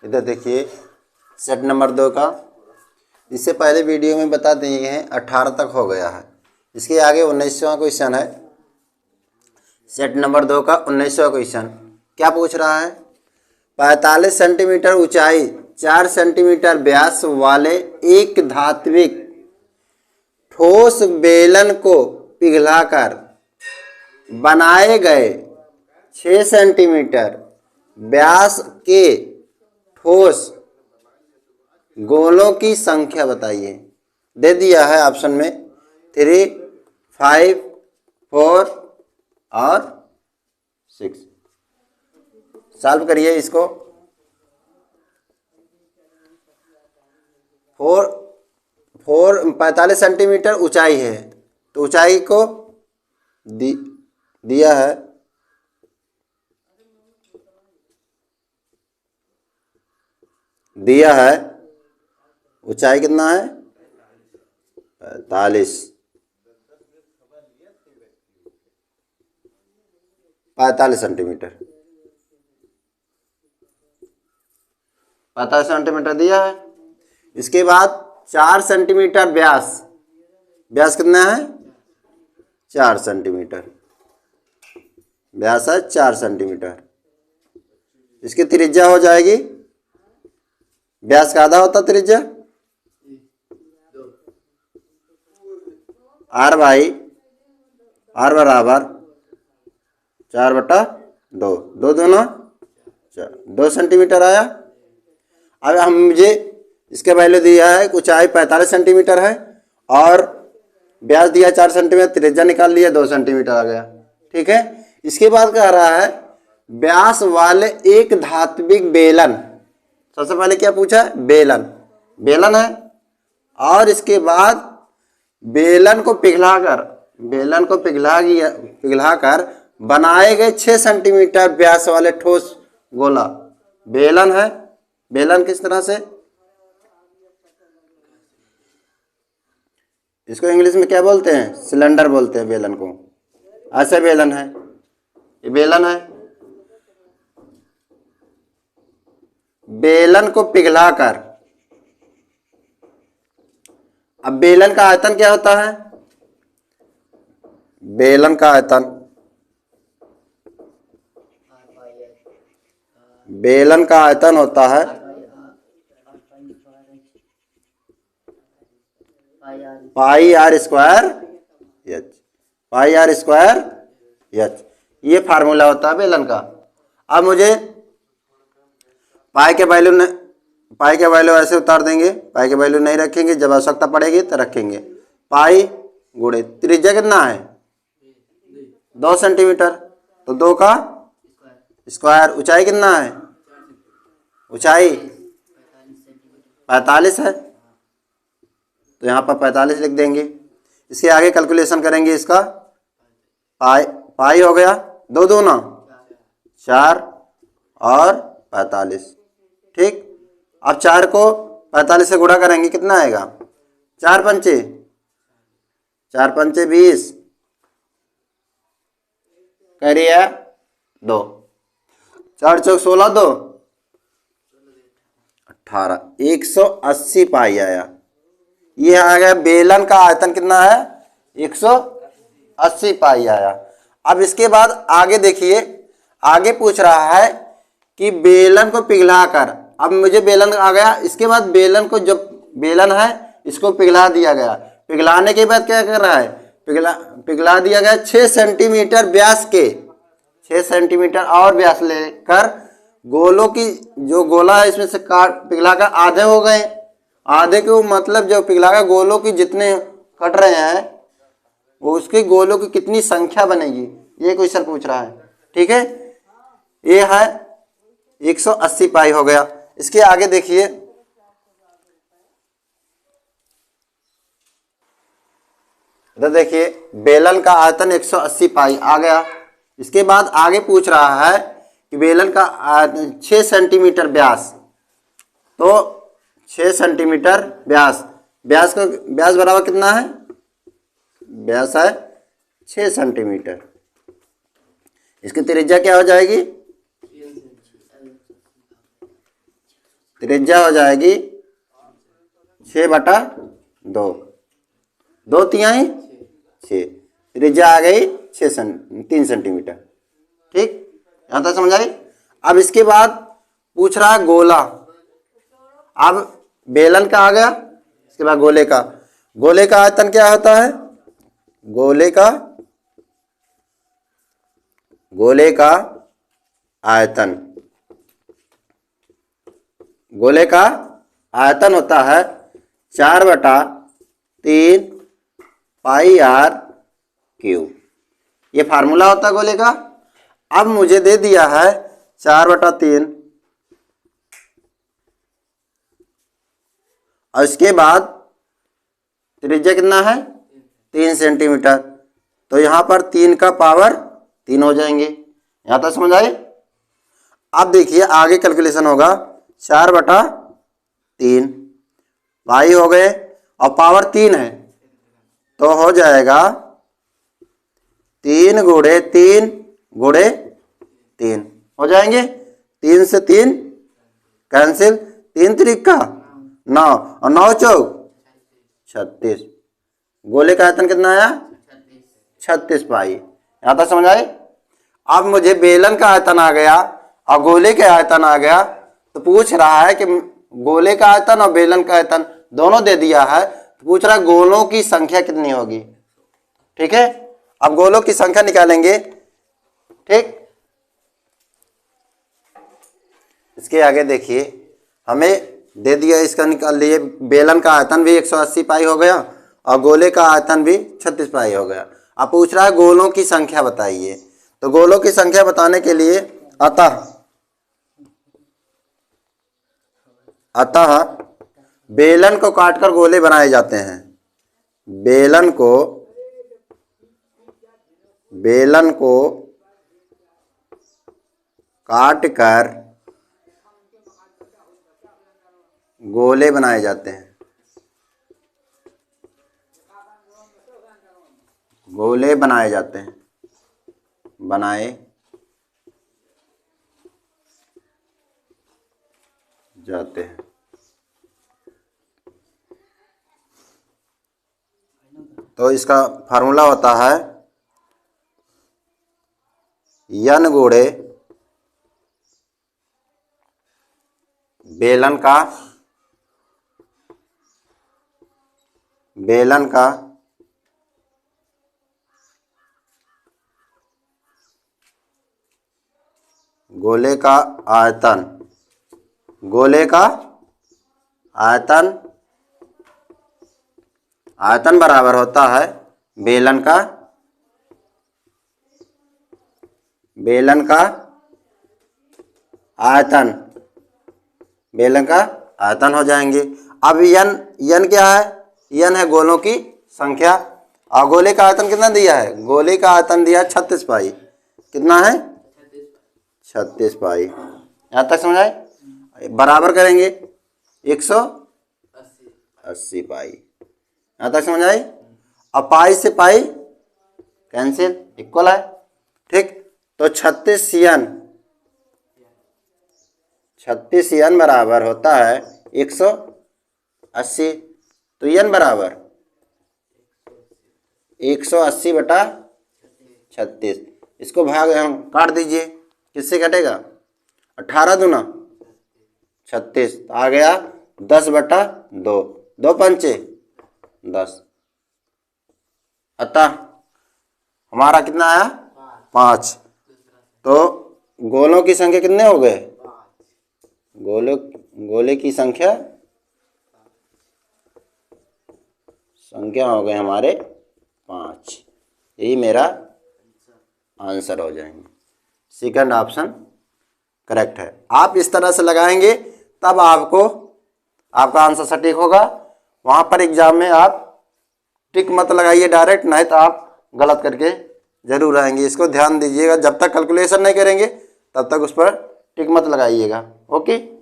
इधर देखिए set number 2 का, इससे पहले वीडियो में बता दिए हैं 18 तक हो गया है। इसके आगे 19वां क्वेश्चन है, सेट नंबर 2 का 19वां क्वेश्चन। क्या पूछ रहा है? 45 सेंटीमीटर ऊंचाई 4 सेंटीमीटर व्यास वाले एक धात्विक ठोस बेलन को पिघलाकर बनाए गए 6 सेंटीमीटर व्यास के ठोस गोलों की संख्या बताइए। दे दिया है ऑप्शन में 3, 5, 4 और 6। सॉल्व करिए इसको। 45 सेंटीमीटर ऊंचाई है, तो ऊंचाई को दिया है ऊंचाई कितना है? 45 सेंटीमीटर। 45 सेंटीमीटर दिया है। इसके बाद 4 सेंटीमीटर व्यास कितना है? 4 सेंटीमीटर व्यास है, 4 सेंटीमीटर। इसकी त्रिज्या हो जाएगी, व्यास का आधा होता त्रिज्या, आर बराबर 4/2, 2 दूना 4, 2 सेंटीमीटर आया। अब हम मुझे इसके वैल्यू दिया है, ऊंचाई 45 सेंटीमीटर है और व्यास दिया 4 सेंटीमीटर, त्रिज्या निकाल लिया 2 सेंटीमीटर आ गया। ठीक है। इसके बाद कह रहा है व्यास वाले एक धात्विक बेलन। सबसे पहले क्या पूछा है? बेलन है, और इसके बाद बेलन को पिघलाकर बनाए गए 6 सेंटीमीटर व्यास वाले ठोस गोला। बेलन है। बेलन किस तरह से? इसको इंग्लिश में क्या बोलते हैं? सिलेंडर बोलते हैं बेलन को। ऐसे बेलन है, ये बेलन है। बेलन को पिघलाकर, अब बेलन का आयतन क्या होता है? बेलन का आयतन होता है पाई आर स्क्वायर एच। ये फार्मूला होता है बेलन का। अब मुझे पाई के वैल्यू ऐसे उतार देंगे, पाई के वैल्यू नहीं रखेंगे, जब आवश्यकता पड़ेगी तो रखेंगे। पाई गुणे त्रिज्या कितना है? 2 सेंटीमीटर, तो 2 का स्क्वायर। ऊंचाई कितना है? ऊंचाई 45 है, तो यहाँ पर 45 लिख देंगे। इसके आगे कैलकुलेशन करेंगे इसका। पाई हो गया 2 दूना 4 और 45। ठीक। अब 4 को 45 से गुणा करेंगे, कितना आएगा? 4 पंचे 20, करिए 2, 4 चौक 16, 2 18, 180 पाई आया। ये आ गया बेलन का आयतन कितना है? 180 पाई आया। अब इसके बाद आगे देखिए, आगे पूछ रहा है कि बेलन को पिघलाकर, अब मुझे बेलन आ गया। इसके बाद बेलन को, जो बेलन है इसको पिघला दिया गया। पिघलाने के बाद क्या कर रहा है? पिघला दिया गया 6 सेंटीमीटर व्यास के, 6 सेंटीमीटर और व्यास लेकर गोलों की, जो गोला है इसमें से पिघलाकर आधे हो गए। आधे को मतलब जो पिघलाकर गोलों की जितने कट रहे हैं वो उसके गोलों की कितनी संख्या बनेगी, ये क्वेश्चन पूछ रहा है। ठीक है। ये है 180 पाई हो गया। इसके आगे देखिए, इधर देखिए बेलन का आयतन 180 पाई आ गया। इसके बाद आगे पूछ रहा है कि बेलन का 6 सेंटीमीटर व्यास, तो 6 सेंटीमीटर व्यास बराबर कितना है? व्यास है 6 सेंटीमीटर। इसकी त्रिज्या क्या हो जाएगी? त्रिज्या हो जाएगी 6/2, 2/3 6, त्रिज्या आ गई 3 सेंटीमीटर। ठीक, यहाँ तक समझ आई। अब इसके बाद पूछ रहा है गोला। अब बेलन का आ गया, इसके बाद गोले का। गोले का आयतन क्या होता है? गोले का आयतन, गोले का आयतन होता है 4/3 पाई r क्यूब। ये फार्मूला होता है गोले का। अब मुझे दे दिया है 4/3 और इसके बाद त्रिज्या कितना है? 3 सेंटीमीटर। तो यहाँ पर 3 का पावर 3 हो जाएंगे। यहाँ तक समझ आए। अब देखिए आगे कैलकुलेशन होगा। 4/3 पाई हो गए और पावर 3 है तो हो जाएगा 3 × 3 × 3 हो जाएंगे। 3 से 3 कैंसिल, 3 त्रिका 9 और 9 चौक 36। गोले का आयतन कितना आया? 36 पाई। यहाँ तक समझ आए। अब मुझे बेलन का आयतन आ गया और गोले का आयतन आ गया, तो पूछ रहा है कि गोले का आयतन और बेलन का आयतन दोनों दे दिया है, तो पूछ रहा है गोलों की संख्या कितनी होगी। ठीक है, अब गोलों की संख्या निकालेंगे। ठीक, इसके आगे देखिए हमें दे दिया, इसका निकाल लिए। बेलन का आयतन भी 180 पाई हो गया और गोले का आयतन भी 36 पाई हो गया। अब पूछ रहा है गोलों की संख्या बताइए। तो गोलों की संख्या बताने के लिए अतः बेलन को काटकर गोले बनाए जाते हैं। बेलन को काटकर गोले बनाए जाते हैं। गोले बनाए जाते हैं, बनाए जाते हैं। तो इसका फार्मूला होता है n गुणे बेलन का गोले का आयतन, आयतन बराबर होता है बेलन का आयतन, बेलन का आयतन हो जाएंगे। अब n क्या है? n है गोलों की संख्या और गोले का आयतन कितना दिया है? गोले का आयतन दिया है 36 पाई। कितना है? 36 पाई। यहाँ तक समझ आए। बराबर करेंगे 180 पाई। यहाँ तक समझ आई। अब पाई से पाई कैंसिल, इक्वल है। ठीक, तो 36 n बराबर होता है 180। तो n बराबर 180/36। इसको भाग हम काट दीजिए, किससे कटेगा? 18 दूना 36 आ गया 10/2, 2 पंचे 10। अतः हमारा कितना आया? 5। तो गोलों की संख्या कितने हो गए? गोले की संख्या हो गए हमारे 5। यही मेरा आंसर हो जाएंगे। सेकंड ऑप्शन करेक्ट है। आप इस तरह से लगाएंगे तब आपका आंसर सटीक होगा। वहाँ पर एग्जाम में आप टिक मत लगाइए डायरेक्ट, नहीं तो आप गलत करके जरूर आएंगे। इसको ध्यान दीजिएगा, जब तक कैलकुलेशन नहीं करेंगे तब तक उस पर टिक मत लगाइएगा। ओके।